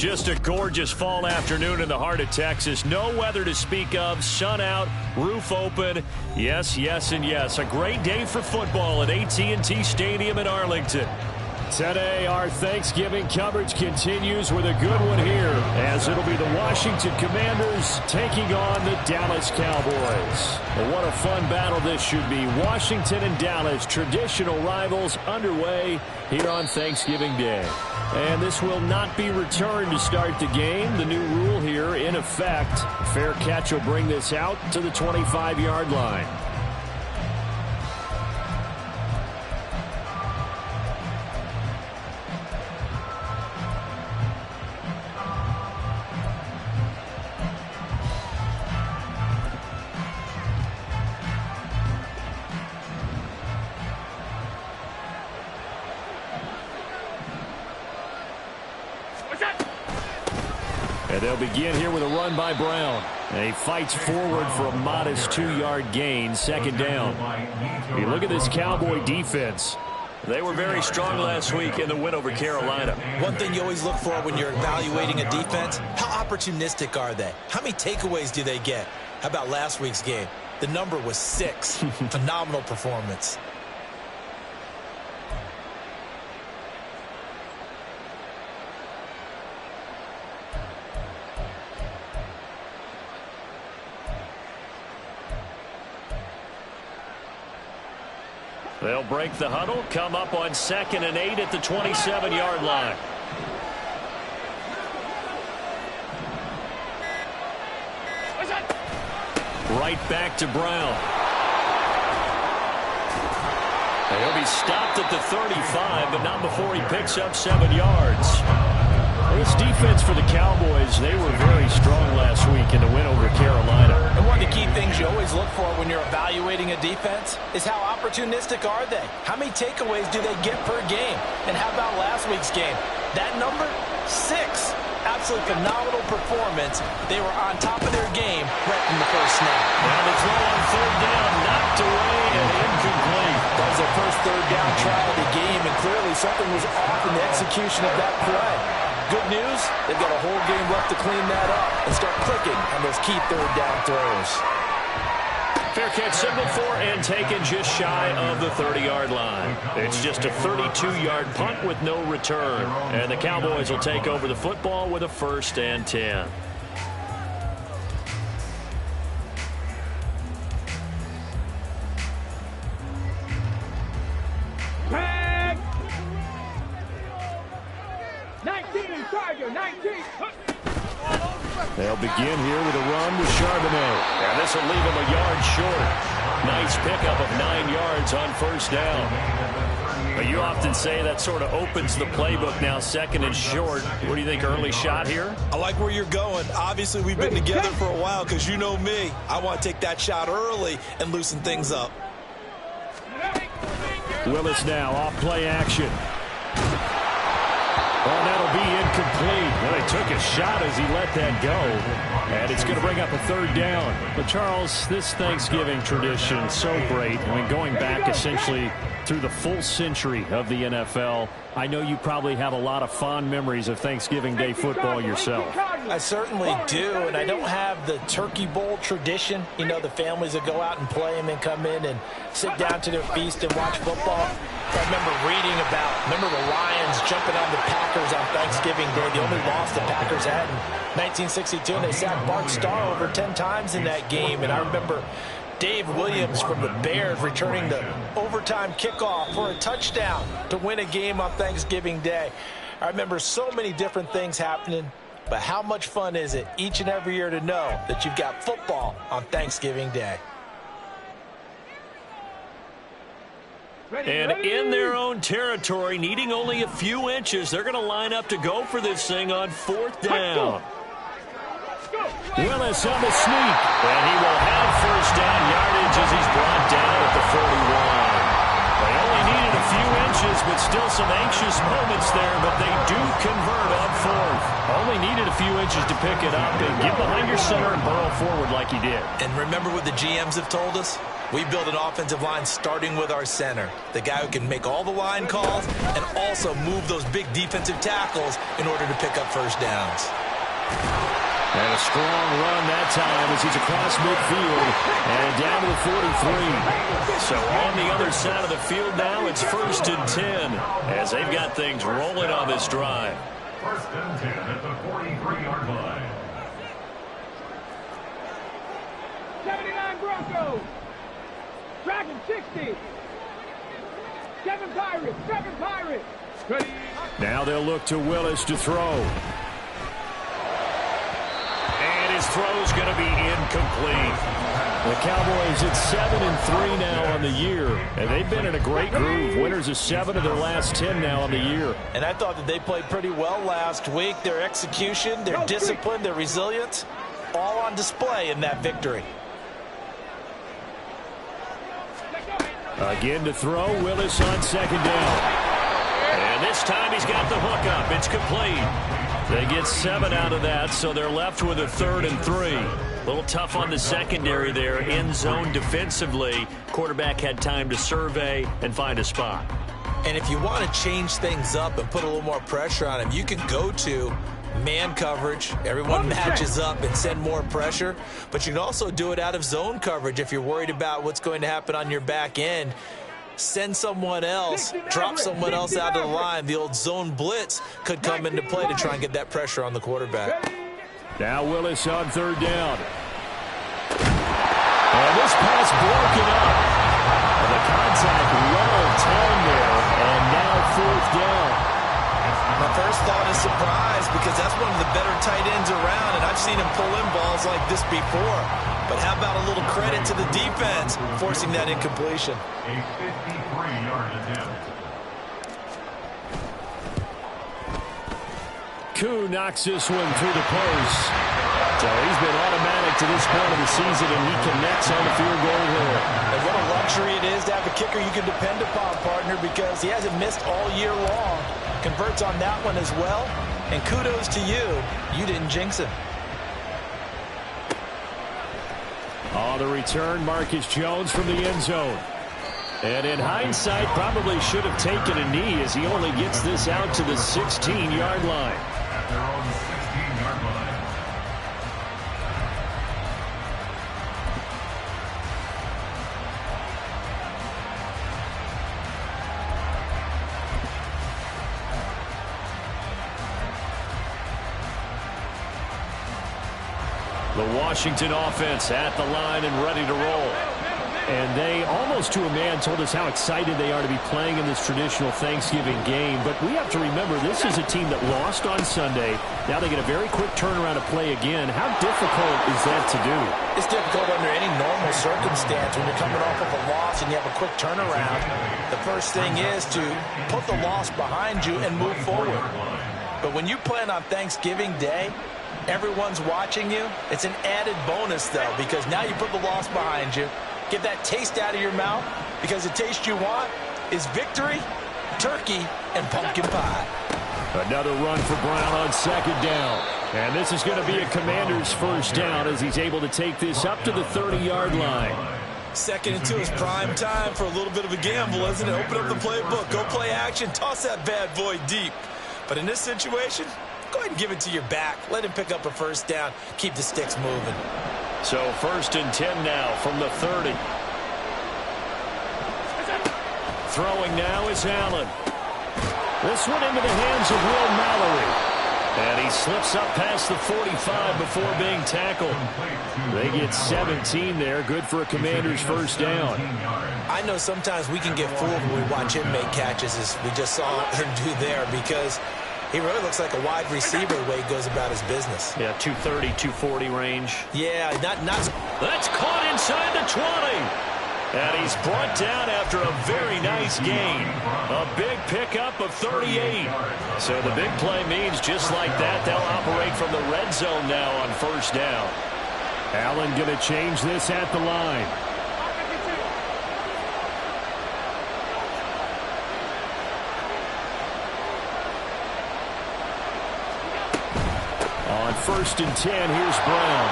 Just a gorgeous fall afternoon in the heart of Texas. No weather to speak of. Sun out, roof open. Yes, yes, and yes. A great day for football at AT&T Stadium in Arlington. Today, our Thanksgiving coverage continues with a good one here, as it'll be the Washington Commanders taking on the Dallas Cowboys. Well, what a fun battle this should be. Washington and Dallas, traditional rivals, underway here on Thanksgiving Day. And this will not be returned to start the game. The new rule here in effect. Fair catch will bring this out to the 25-yard line. And they'll begin here with a run by Brown. And he fights forward for a modest 2-yard gain, second down. You look at this Cowboy defense. They were very strong last week in the win over Carolina. One thing you always look for when you're evaluating a defense, how opportunistic are they? How many takeaways do they get? How about last week's game? The number was 6. Phenomenal performance. They'll break the huddle, come up on 2nd and 8 at the 27-yard line. Right back to Brown. And he'll be stopped at the 35, but not before he picks up 7 yards. This defense for the Cowboys, they were very strong last week in the win over Carolina. And one of the key things you always look for when you're evaluating a defense is how opportunistic are they? How many takeaways do they get per game? And how about last week's game? That number, 6. Absolutely phenomenal performance. They were on top of their game right from the first snap. Now the throw on 3rd down, knocked away and incomplete. That was their first 3rd down try of the game, and clearly something was off in the execution of that play. Good news, they've got a whole game left to clean that up and start clicking on those key 3rd down throws. Fair catch signaled for and taken just shy of the 30-yard line. It's just a 32-yard punt with no return. And the Cowboys will take over the football with a 1st and 10. They'll begin here with a run with Charbonnet. And this will leave him a yard short. Nice pickup of 9 yards on 1st down. But you often say that sort of opens the playbook now, 2nd and short. What do you think, early shot here? I like where you're going. Obviously, we've been together for a while because you know me. I want to take that shot early and loosen things up. Willis now off play action. Oh, that'll be incomplete. Well, he took a shot as he let that go. And it's going to bring up a 3rd down. But, Charles, this Thanksgiving tradition, so great. I mean, going back essentially through the full century of the NFL, I know you probably have a lot of fond memories of Thanksgiving Day football yourself. I certainly do, and I don't have the Turkey Bowl tradition. You know, the families that go out and play and then come in and sit down to their feast and watch football. I remember reading about, the Lions jumping on the Packers on Thanksgiving Day. The only loss the Packers had in 1962, and they sacked Bart Starr over 10 times in that game. And I remember Dave Williams from the Bears returning the overtime kickoff for a touchdown to win a game on Thanksgiving Day. I remember so many different things happening, but how much fun is it each and every year to know that you've got football on Thanksgiving Day? And in their own territory, needing only a few inches, they're going to line up to go for this thing on 4th down. Willis on the sneak, and he will have 1st down yardage as he's brought down at the 41. They only needed a few inches, but still some anxious moments there, but they do convert on 4th. Only needed a few inches to pick it up and get behind your center and burrow forward like he did. And remember what the GMs have told us? We build an offensive line starting with our center, the guy who can make all the line calls and also move those big defensive tackles in order to pick up first downs. And a strong run that time as he's across midfield and down to the 43. So on the other side of the field now, it's 1st and 10 as they've got things rolling on this drive. 1st and 10 at the 43-yard line. 79 Broncos. Dragon 60. 7 Pirates. 7 Pirates. Ready. Now they'll look to Willis to throw. And his throw's going to be incomplete. The Cowboys at 7-3 now on the year. And they've been in a great groove. Winners of 7 of their last 10 now on the year. And I thought that they played pretty well last week. Their execution, their discipline, their resilience, all on display in that victory. Again to throw, Willis on 2nd down. And this time he's got the hook up. It's complete. They get 7 out of that, so they're left with a 3rd and 3. A little tough on the secondary there, in zone defensively. Quarterback had time to survey and find a spot. And if you want to change things up and put a little more pressure on him, you can go to man coverage. Everyone matches up and send more pressure. But you can also do it out of zone coverage if you're worried about what's going to happen on your back end. Send someone else, drop someone else out of the line. The old zone blitz could come into play to try and get that pressure on the quarterback. Now Willis on 3rd down. And this pass broken up. And the contact well timed there. And now 4th down. My first thought is surprise because that's one of the better tight ends around, and I've seen him pull in balls like this before. But how about a little credit to the defense forcing that incompletion? A 53-yard attempt. Koo knocks this one through the post. So he's been automatic to this point of the season, and he connects on the field goal here. And what a luxury it is to have a kicker you can depend upon, partner, because he hasn't missed all year long. Converts on that one as well. And kudos to you. You didn't jinx him. On the return, Marcus Jones from the end zone. And in hindsight, probably should have taken a knee as he only gets this out to the 16-yard line. At their own 16-yard line. The Washington offense at the line and ready to roll. And they, almost to a man, told us how excited they are to be playing in this traditional Thanksgiving game. But we have to remember, this is a team that lost on Sunday. Now they get a very quick turnaround to play again. How difficult is that to do? It's difficult under any normal circumstance when you're coming off of a loss and you have a quick turnaround. The first thing is to put the loss behind you and move forward. But when you play on Thanksgiving Day, everyone's watching you. It's an added bonus, though, because now you put the loss behind you. Get that taste out of your mouth, because the taste you want is victory, turkey, and pumpkin pie. Another run for Brown on 2nd down. And this is going to be a Commander's first down as he's able to take this up to the 30-yard line. 2nd and 2 is prime time for a little bit of a gamble, isn't it? Open up the playbook, go play action, toss that bad boy deep. But in this situation, go ahead and give it to your back. Let him pick up a first down. Keep the sticks moving. So 1st and 10 now from the 30. Throwing now is Allen. This one into the hands of Will Mallory. And he slips up past the 45 before being tackled. They get 17 there. Good for a Commander's first down. I know sometimes we can get fooled when we watch him make catches, as we just saw him do there, because he really looks like a wide receiver the way he goes about his business. Yeah, 230, 240 range. Yeah, not. That's caught inside the 20. And he's brought down after a very nice gain. A big pickup of 38. So the big play means just like that, they'll operate from the red zone now on first down. Allen going to change this at the line. On 1st and 10, here's Brown.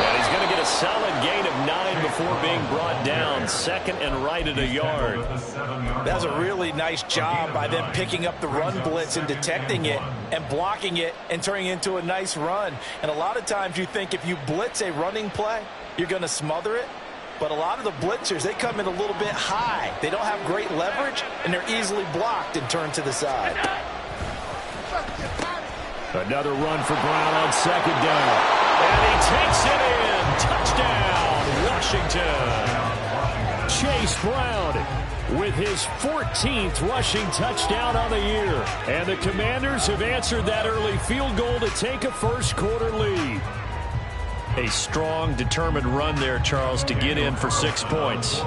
And he's going to get a solid gain of 9 before being brought down. Second and right at a yard. That's a really nice job by them picking up the run blitz and detecting it and blocking it and turning it into a nice run. And a lot of times you think if you blitz a running play, you're going to smother it. But a lot of the blitzers, they come in a little bit high. They don't have great leverage, and they're easily blocked and turned to the side. Another run for Brown on second down. And he takes it in. Touchdown, Washington. Chase Brown with his 14th rushing touchdown on the year. And the Commanders have answered that early field goal to take a first quarter lead. A strong, determined run there, Charles, to get in for 6 points.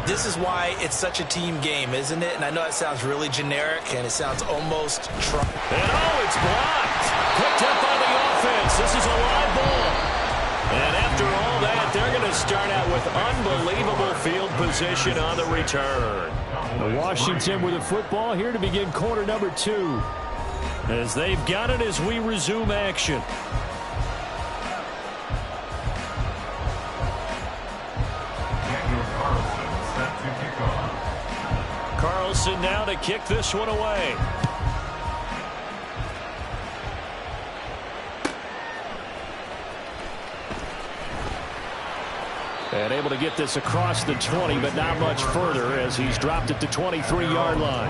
This is why it's such a team game, isn't it? And I know it sounds really generic, and it sounds almost... And it's blocked. Picked up by the offense. This is a live ball. And after all that, they're going to start out with unbelievable field position on the return. Washington with the football here to begin quarter number 2. As they've got it as we resume action. Carlson now to kick this one away. And able to get this across the 20, but not much further as he's dropped it to 23-yard line.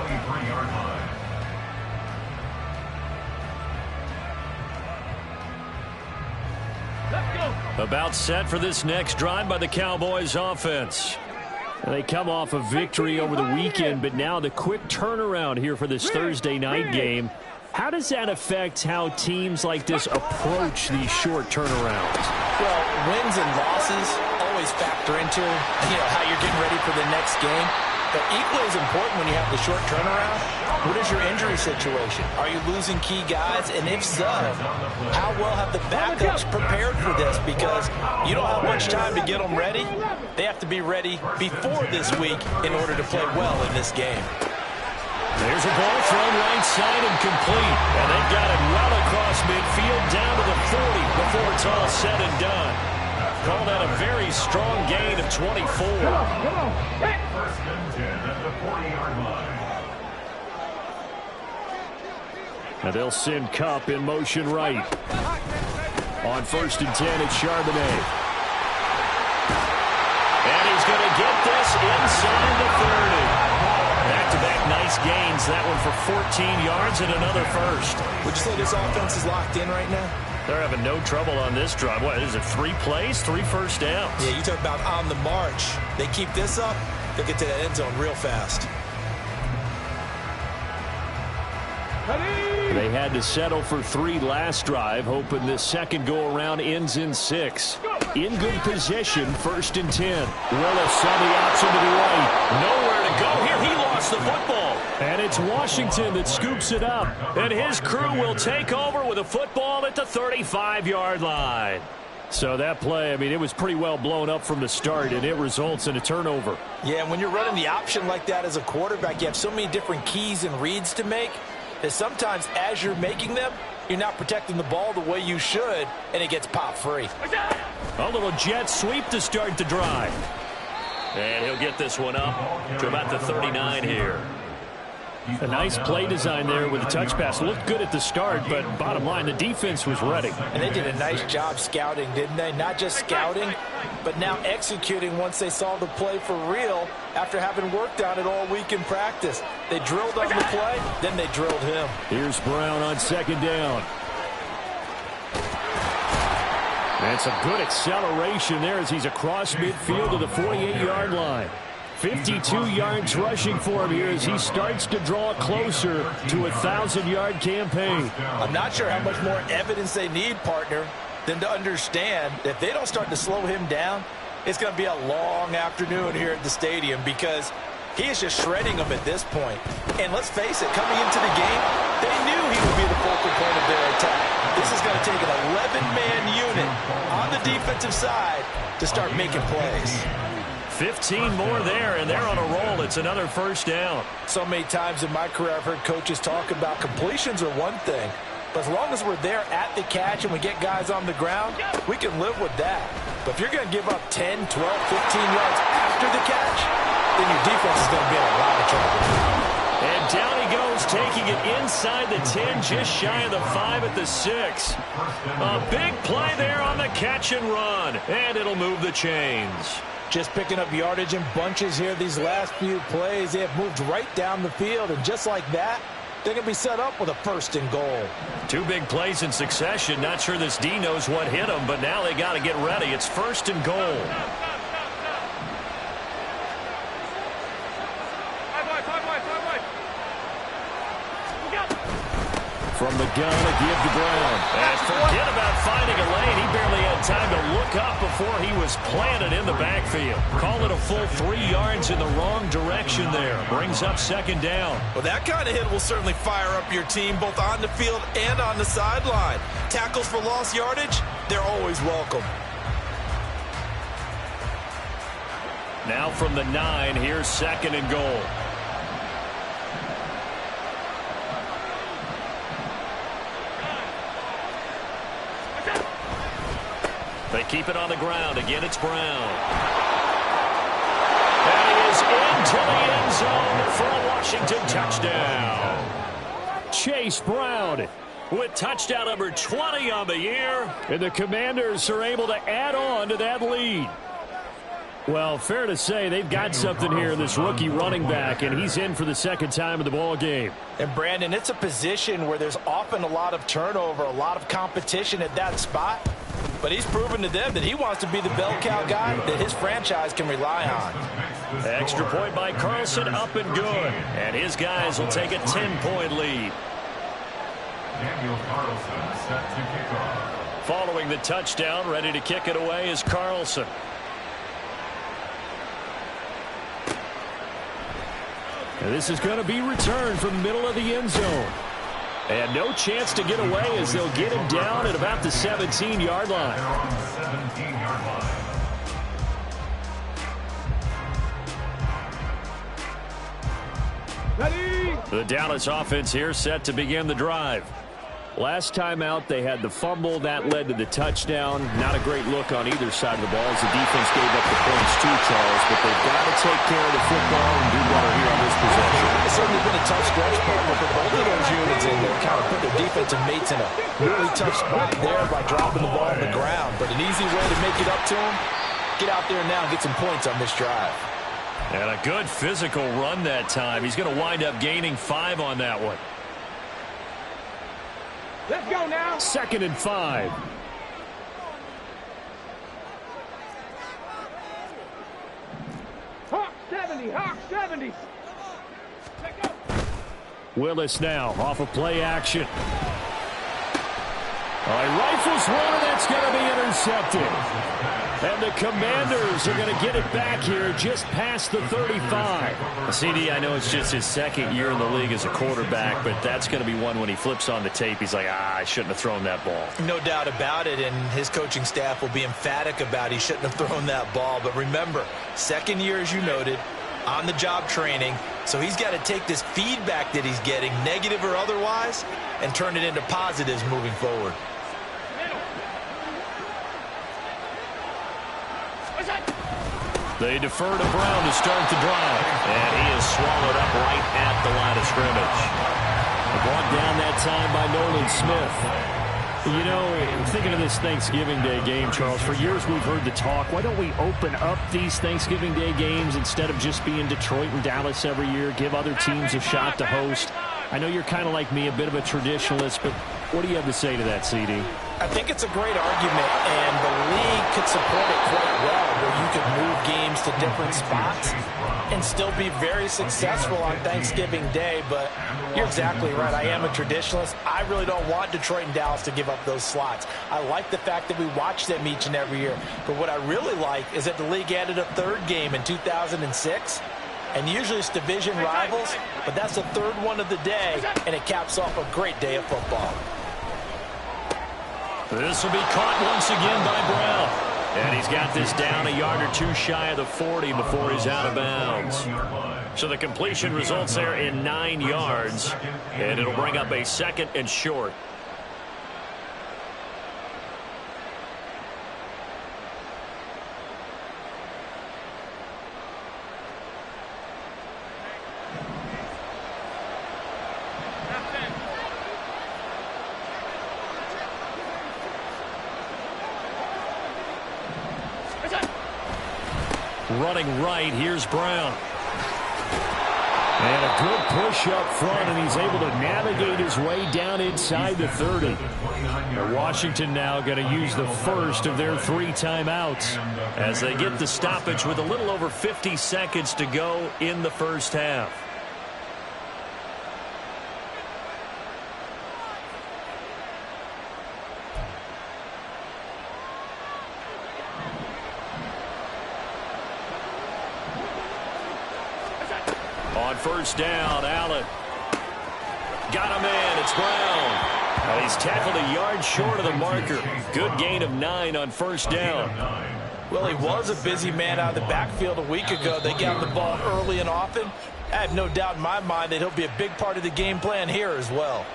About set for this next drive by the Cowboys offense. They come off a victory over the weekend, but now the quick turnaround here for this Thursday night game. How does that affect how teams like this approach these short turnarounds? Well, wins and losses always factor into, how you're getting ready for the next game. But equally as important when you have the short turnaround, what is your injury situation? Are you losing key guys? And if so, how well have the backups prepared for this? Because you don't have much time to get them ready. They have to be ready before this week in order to play well in this game. There's a ball thrown right side and complete. And they've got it well across midfield down to the 40 before it's all said and done. Call that a very strong gain of 24. First and 10 at the 40-yard line. And they'll send Kupp in motion right. On first and 10, it's Charbonnet. And he's going to get this inside the 30. Back-to-back nice gains. That one for 14 yards and another first. Would you say this offense is locked in right now? They're having no trouble on this drive. What is it, 3 plays, 3 first downs? Yeah, you talk about on the march. They keep this up, they'll get to that end zone real fast. They had to settle for 3 last drive, hoping this second go-around ends in 6. In good position, first and 10. Willis on the option to the right. Nowhere to go here. He lost the football. And it's Washington that scoops it up. And his crew will take over with a football at the 35-yard line. So that play, it was pretty well blown up from the start, and it results in a turnover. Yeah, when you're running the option like that as a quarterback, you have so many different keys and reads to make that sometimes as you're making them, you're not protecting the ball the way you should, and it gets pop free. A little jet sweep to start the drive. And he'll get this one up to about the 39 here. A nice play design there with the touch pass. Looked good at the start, but bottom line, the defense was ready. And they did a nice job scouting, didn't they? Not just scouting, but now executing once they saw the play for real after having worked on it all week in practice. They drilled on the play, then they drilled him. Here's Brown on second down. And some good acceleration there as he's across midfield to the 48-yard line. 52 yards rushing for him here as he starts to draw closer to a 1,000-yard campaign. I'm not sure how much more evidence they need, partner, than to understand that if they don't start to slow him down, it's going to be a long afternoon here at the stadium because he is just shredding them at this point. And let's face it, coming into the game, they knew he would be the focal point of their attack. This is going to take an 11-man unit on the defensive side to start making plays. 15 more there, and they're on a roll. It's another first down. So many times in my career, I've heard coaches talk about completions are one thing, But as long as we're there at the catch and we get guys on the ground, we can live with that. But if you're going to give up 10, 12, 15 yards after the catch, then your defense is going to be in a lot of trouble. And down he goes, taking it inside the 10, just shy of the 5 at the 6. A big play there on the catch and run, and it'll move the chains. Just picking up yardage in bunches here these last few plays. They have moved right down the field, and just like that, they're going to be set up with a 1st and goal. 2 big plays in succession. Not sure this D knows what hit him, but now they got to get ready. It's 1st and goal. From the gun, a give to Brown. And forget about finding a lane. He barely had time to look up before he was planted in the backfield. Call it a full 3 yards in the wrong direction there. Brings up 2nd down. Well, that kind of hit will certainly fire up your team both on the field and on the sideline. Tackles for lost yardage, they're always welcome. Now from the 9, here's 2nd and goal. They keep it on the ground. Again, it's Brown. And he is into the end zone for a Washington touchdown. Chase Brown with touchdown number 20 on the year. And the Commanders are able to add on to that lead. Well, fair to say they've got something here in this rookie running back, and he's in for the 2nd time of the ball game. And, Brandon, it's a position where there's often a lot of turnover, a lot of competition at that spot. But he's proven to them that he wants to be the bell cow guy that his franchise can rely on. Extra point by Carlson, up and good. And his guys will take a 10-point lead. Daniel Carlson set to kick off. Following the touchdown, ready to kick it away is Carlson. And this is going to be returned from the middle of the end zone. And no chance to get away as they'll get him down at about the 17-yard line. Ready? The Dallas offense here set to begin the drive. Last time out, they had the fumble. That led to the touchdown. Not a great look on either side of the ball as the defense gave up the points too, Charles. But they've got to take care of the football and do better here on this possession. It's certainly been a tough stretch partner for both of those units, and they kind of put their defensive mates in a really tough spot there by dropping the ball on the ground. But an easy way to make it up to them, get out there now and get some points on this drive. And a good physical run that time. He's going to wind up gaining 5 on that one. Let's go now. 2nd and 5. Hawk 70, Hawk 70. Let go. Willis now off of play action. All right, rifles one, and that's going to be intercepted. And the Commanders are going to get it back here just past the 35. CD, I know it's just his 2nd year in the league as a quarterback, but that's going to be one when he flips on the tape. He's like, I shouldn't have thrown that ball. No doubt about it, and his coaching staff will be emphatic about he shouldn't have thrown that ball. But remember, 2nd year, as you noted, on-the-job training, so he's got to take this feedback that he's getting, negative or otherwise, and turn it into positives moving forward. They defer to Brown to start the drive. And he is swallowed up right at the line of scrimmage. Brought down that time by Nolan Smith. You know, thinking of this Thanksgiving Day game, Charles, for years we've heard the talk, why don't we open up these Thanksgiving Day games instead of just being Detroit and Dallas every year, give other teams a shot to host? I know you're kind of like me, a bit of a traditionalist, but what do you have to say to that, CD? I think it's a great argument, and the league could support it quite well, where you could move games to different spots and still be very successful on Thanksgiving Day. But you're exactly right. I am a traditionalist. I really don't want Detroit and Dallas to give up those slots. I like the fact that we watch them each and every year. But what I really like is that the league added a 3rd game in 2006. And usually it's division rivals, but that's the 3rd one of the day, and it caps off a great day of football. This will be caught once again by Brown. And he's got this down a yard or two shy of the 40 before he's out of bounds. So the completion results there in 9 yards. And it'll bring up a 2nd and short. running right. Here's Brown. And a good push up front, and he's able to navigate his way down inside the 30. Washington now going to use the first of their 3 timeouts as they get the stoppage with a little over 50 seconds to go in the first half. On first down, Allen. Got him in. It's Brown. And he's tackled a yard short of the marker. Good gain of 9 on first down. Well, he was a busy man out of the backfield a week ago. They got the ball early and often. I have no doubt in my mind that he'll be a big part of the game plan here as well.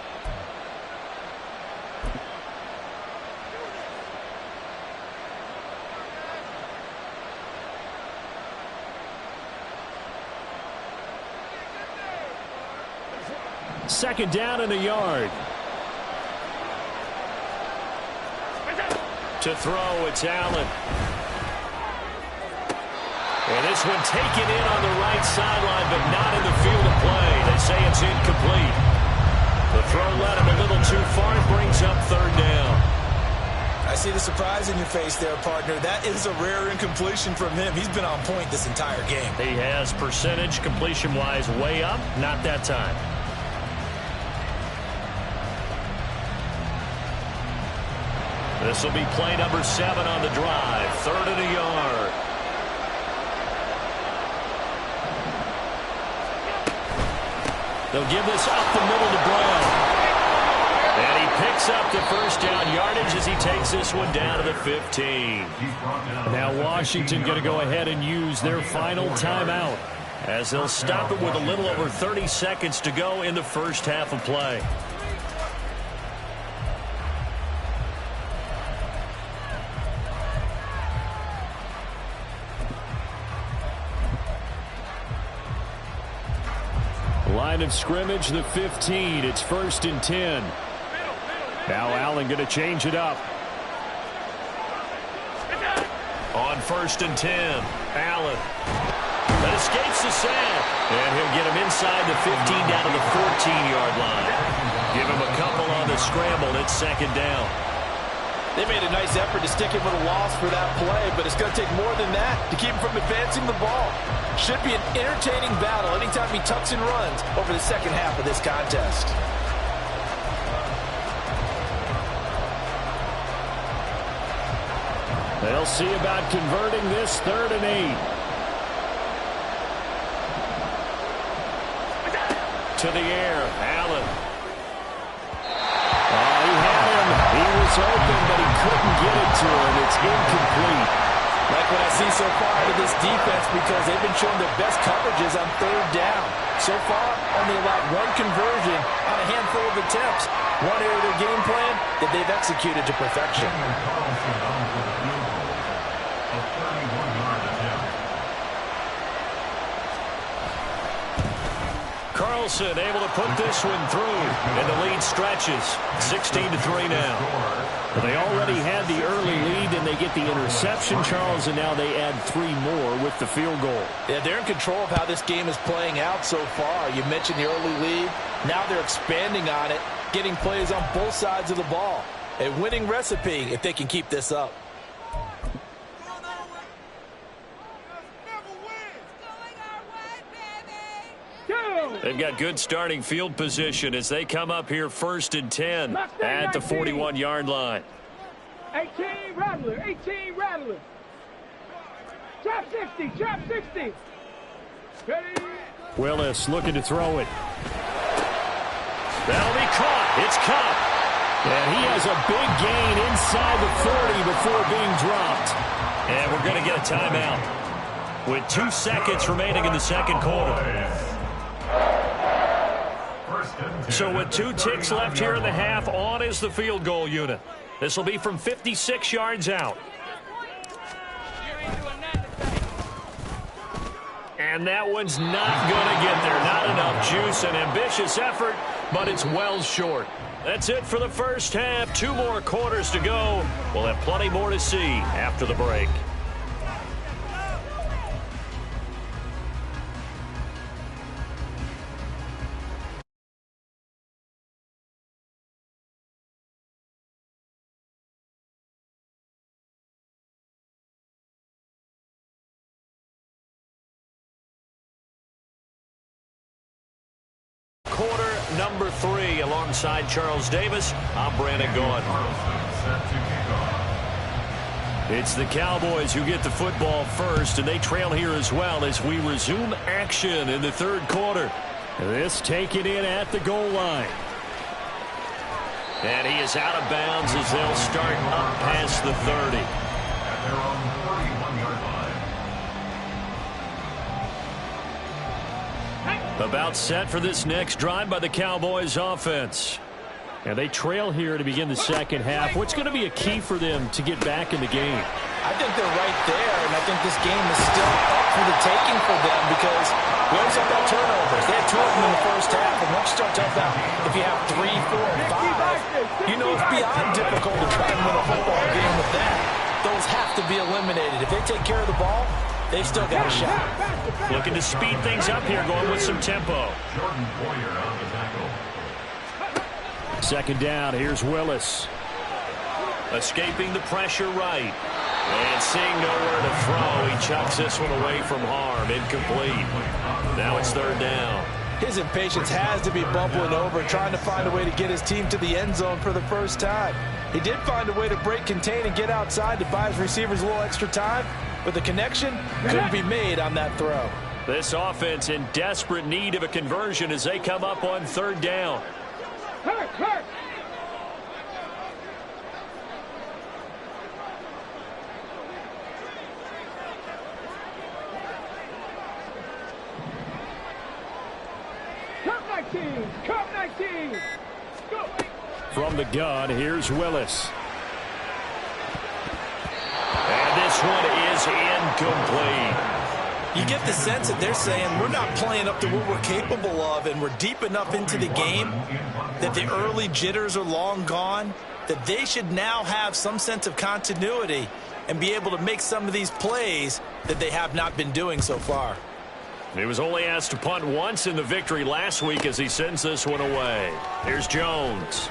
Second down and a yard. To throw, it's Allen. And this one taken in on the right sideline, but not in the field of play. They say it's incomplete. The throw led him a little too far. It brings up third down. I see the surprise in your face there, partner. That is a rare incompletion from him. He's been on point this entire game. He has percentage completion-wise way up. Not that time. This will be play number 7 on the drive. Third and a yard. They'll give this up the middle to Brown. And he picks up the first down yardage as he takes this one down to the 15. Now Washington going to go ahead and use their final timeout as they'll stop it with a little over 30 seconds to go in the first half of play. Line of scrimmage, the 15. It's 1st and 10. Now Allen going to change it up. On 1st and 10, Allen. That escapes the sack. And he'll get him inside the 15 down to the 14-yard line. Give him a couple on the scramble. It's second down. They made a nice effort to stick him with a loss for that play, but it's going to take more than that to keep him from advancing the ball. Should be an entertaining battle anytime he tucks and runs over the second half of this contest. They'll see about converting this 3rd and 8. To the air, Allen. He had him. He was open, but he couldn't get it to him. It's incomplete. Like what I see so far out of this defense, because they've been showing their best coverages on 3rd down. So far, only allowed 1 conversion on a handful of attempts. One area of their game plan that they've executed to perfection. Carlson able to put this one through, and the lead stretches 16-3 now. Well, they already had the early lead, and they get the interception, Charles, and now they add 3 more with the field goal. Yeah, they're in control of how this game is playing out so far. You mentioned the early lead. Now they're expanding on it, getting plays on both sides of the ball. A winning recipe if they can keep this up. They've got good starting field position as they come up here 1st and 10 at the 41-yard line. 18 Rattler, 18 Rattler. Trap 60, trap 60. Ready? Willis looking to throw it. That'll be caught. It's caught. And he has a big gain inside the 40 before being dropped. And we're going to get a timeout with 2 seconds remaining in the second quarter. So with 2 ticks left here in the half, on is the field goal unit. This will be from 56 yards out. And that one's not going to get there. Not enough juice. An ambitious effort, but it's well short. That's it for the first half. 2 more quarters to go. We'll have plenty more to see after the break. number 3 alongside Charles Davis. I'm Brandon Gaudin. It's the Cowboys who get the football first, and they trail here as well as we resume action in the third quarter. This taken in at the goal line. And he is out of bounds as they'll start up past the 30. At their own 31-yard line. About set for this next drive by the Cowboys offense. And they trail here to begin the second half. What's going to be a key for them to get back in the game? I think they're right there, and I think this game is still up for the taking for them because we always talk about turnovers. They had 2 of them in the first half, and once you start talking about if you have 3, 4, 5, you know it's beyond difficult to try and win a football game with that. Those have to be eliminated. If they take care of the ball, they've still got a shot. Looking to speed things up here, going with some tempo. Jordan Poyer on the tackle. Second down, here's Willis. Escaping the pressure right. And seeing nowhere to throw, he chucks this one away from harm. Incomplete. Now it's third down. His impatience has to be bubbling over, trying to find a way to get his team to the end zone for the first time. He did find a way to break contain and get outside to buy his receivers a little extra time, but the connection couldn't be made on that throw. This offense in desperate need of a conversion as they come up on third down. Hurt! Come 19! Go! From the gun, here's Willis. And this one is incomplete. You get the sense that they're saying we're not playing up to what we're capable of, and we're deep enough into the game that the early jitters are long gone, that they should now have some sense of continuity and be able to make some of these plays that they have not been doing so far. He was only asked to punt once in the victory last week as he sends this one away. Here's Jones.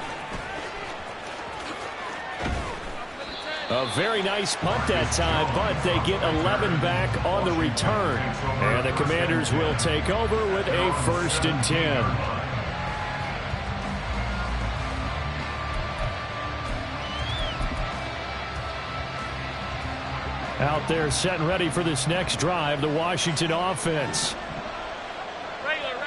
A very nice punt that time, but they get 11 back on the return. And the Commanders will take over with a 1st and 10. Out there set and ready for this next drive, the Washington offense. Regular.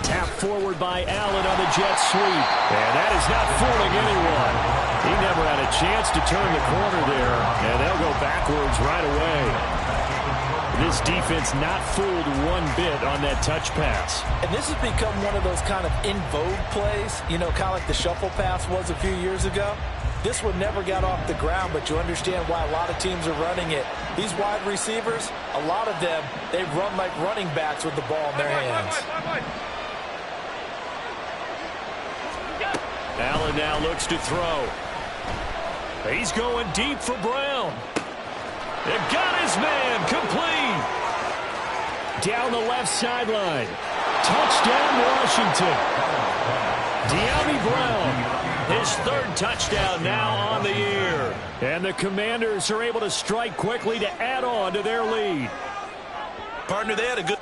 Tap forward by Allen on the jet sweep. And that is not fooling anyone. He never had a chance to turn the corner there, and they'll go backwards right away. This defense not fooled one bit on that touch pass. And this has become one of those kind of in vogue plays, you know, kind of like the shuffle pass was a few years ago. This one never got off the ground, but you understand why a lot of teams are running it. These wide receivers, a lot of them, they run like running backs with the ball in their hands. Allen now looks to throw. He's going deep for Brown. They got his man, complete. Down the left sideline. Touchdown, Washington. De'Ami Brown, his 3rd touchdown now on the year. And the Commanders are able to strike quickly to add on to their lead. Partner, they had a good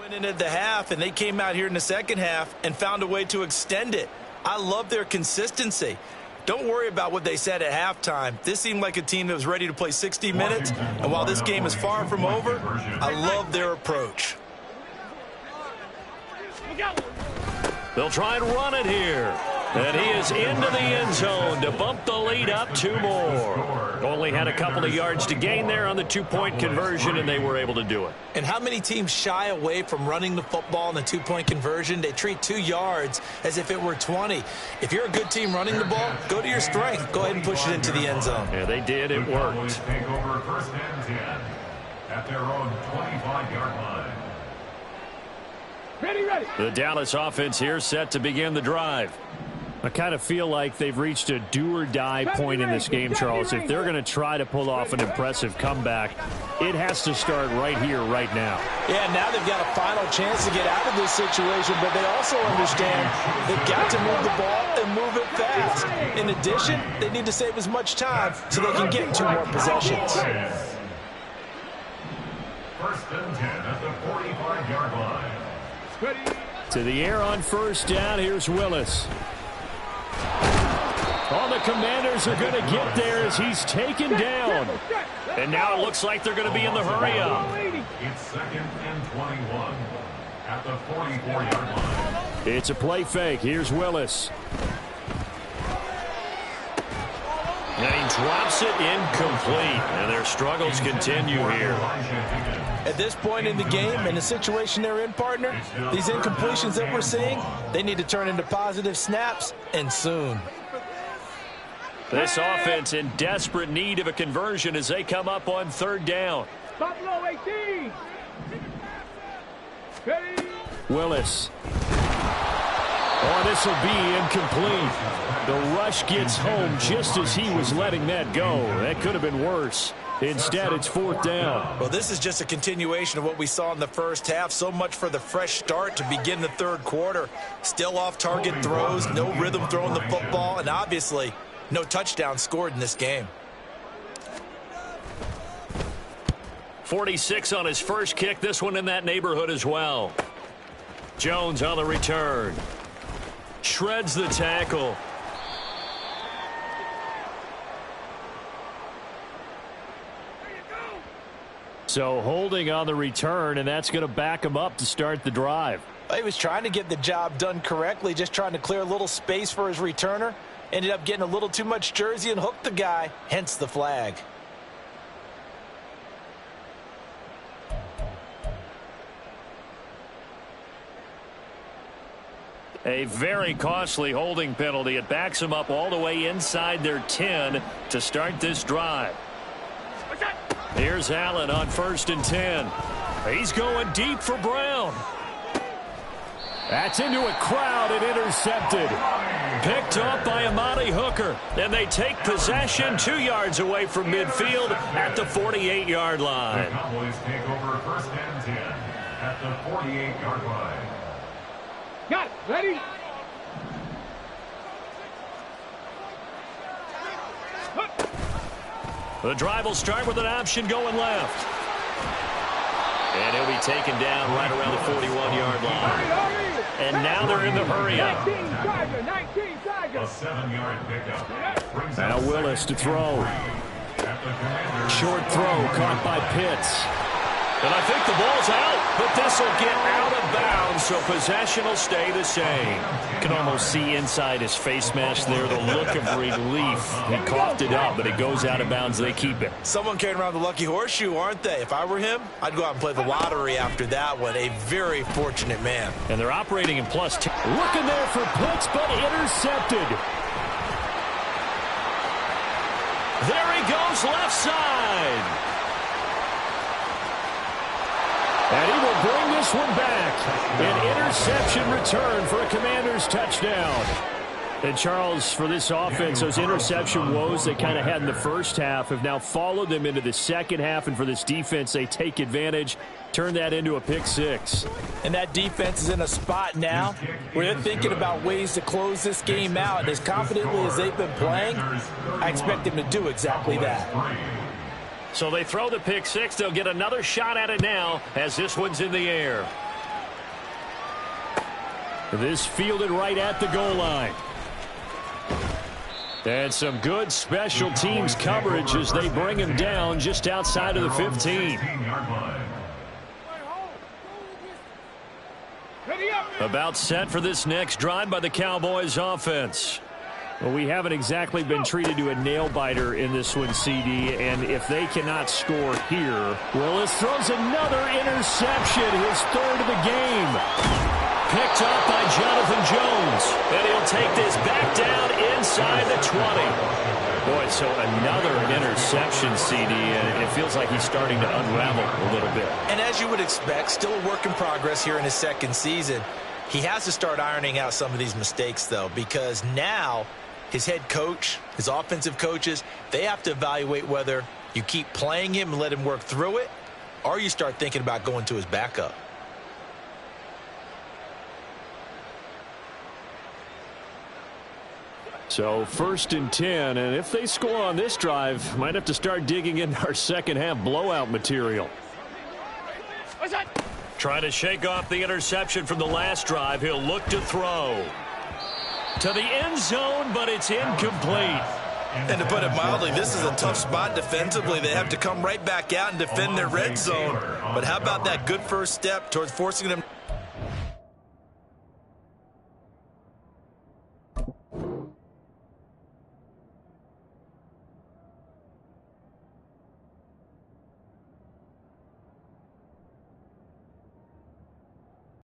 Winning at the half, and they came out here in the second half and found a way to extend it. I love their consistency. Don't worry about what they said at halftime. This seemed like a team that was ready to play 60 minutes, and while this game is far from over, I love their approach. They'll try and run it here. And he is into the end zone to bump the lead up 2 more. Only had a couple of yards to gain there on the 2-point conversion, and they were able to do it. And how many teams shy away from running the football in the 2-point conversion? They treat 2 yards as if it were 20. If you're a good team running the ball, go to your strength. Go ahead and push it into the end zone. Yeah, they did. It worked. Take over 1st and 10 at their own 25-yard line. Ready. The Dallas offense here set to begin the drive. I kind of feel like they've reached a do-or-die point in this game, Charles. If they're going to try to pull off an impressive comeback, it has to start right here, right now. Yeah, now they've got a final chance to get out of this situation, but they also understand they've got to move the ball and move it fast. In addition, they need to save as much time so they can get 2 more possessions. 1st and 10 at the 45-yard line. To the air on 1st down. Here's Willis. All the Commanders are going to get there as he's taken down. And now it looks like they're going to be in the hurry up. It's 2nd and 21 at the 44-yard line. It's a play fake. Here's Willis. And he drops it incomplete. And their struggles continue here. At this point in the game, and the situation they're in, partner, these incompletions that we're seeing, they need to turn into positive snaps, and soon. This offense in desperate need of a conversion as they come up on 3rd down. Buffalo 18. Ready. Willis. Oh, this will be incomplete. The rush gets home just as he was letting that go. That could have been worse. Instead, it's 4th down. Well, this is just a continuation of what we saw in the first half. So much for the fresh start to begin the 3rd quarter. Still off-target throws, no rhythm throwing the football, and obviously no touchdown scored in this game. 46 on his first kick. This one in that neighborhood as well. Jones on the return. Shreds the tackle. So holding on the return, and that's going to back him up to start the drive. He was trying to get the job done correctly, just trying to clear a little space for his returner. Ended up getting a little too much jersey and hooked the guy, hence the flag. A very costly holding penalty. It backs them up all the way inside their 10 to start this drive. Here's Allen on 1st and 10. He's going deep for Brown. That's into a crowd and intercepted. Picked up by Amani Hooker. And they take possession 2 yards away from midfield at the 48-yard line. The Cowboys take over 1st and 10 at the 48-yard line. Got it. Ready. The drive will start with an option going left. And he'll be taken down right around the 41-yard line. And now they're in the hurry up. 19 Tiger. A 7-yard pickup. Now Willis to throw. Short throw caught by Pitts. And I think the ball's out, but this will get out of bounds, so possession will stay the same. You can almost see inside his face mask there the look of relief. He coughed it up, but it goes out of bounds. They keep it. Someone carrying around the lucky horseshoe, aren't they? If I were him, I'd go out and play the lottery after that one. A very fortunate man. And they're operating in +2. Looking there for Pitts, but intercepted. There he goes, left side. And he will bring this one back. An interception return for a Commanders touchdown. And Charles, for this offense, those interception woes they kind of had in the first half have now followed them into the second half. And for this defense, they take advantage, turn that into a pick six. And that defense is in a spot now where they're thinking about ways to close this game out. And as confidently as they've been playing, I expect them to do exactly that. So they throw the pick six. They'll get another shot at it now as this one's in the air. This fielded right at the goal line. And some good special teams coverage as they bring him down just outside of the 15. About set for this next drive by the Cowboys offense. Well, we haven't exactly been treated to a nail-biter in this one, CD, and if they cannot score here, Willis throws another interception, his third of the game. Picked up by Jonathan Jones, and he'll take this back down inside the 20. Boy, so another interception, CD, and it feels like he's starting to unravel a little bit. And as you would expect, still a work in progress here in his second season. He has to start ironing out some of these mistakes, though, because now his head coach, his offensive coaches, they have to evaluate whether you keep playing him and let him work through it, or you start thinking about going to his backup. So 1st and 10, and if they score on this drive, might have to start digging into our second half blowout material. Trying to shake off the interception from the last drive. He'll look to throw to the end zone, but it's incomplete. And to put it mildly, this is a tough spot defensively. They have to come right back out and defend their red zone. But how about that good first step towards forcing them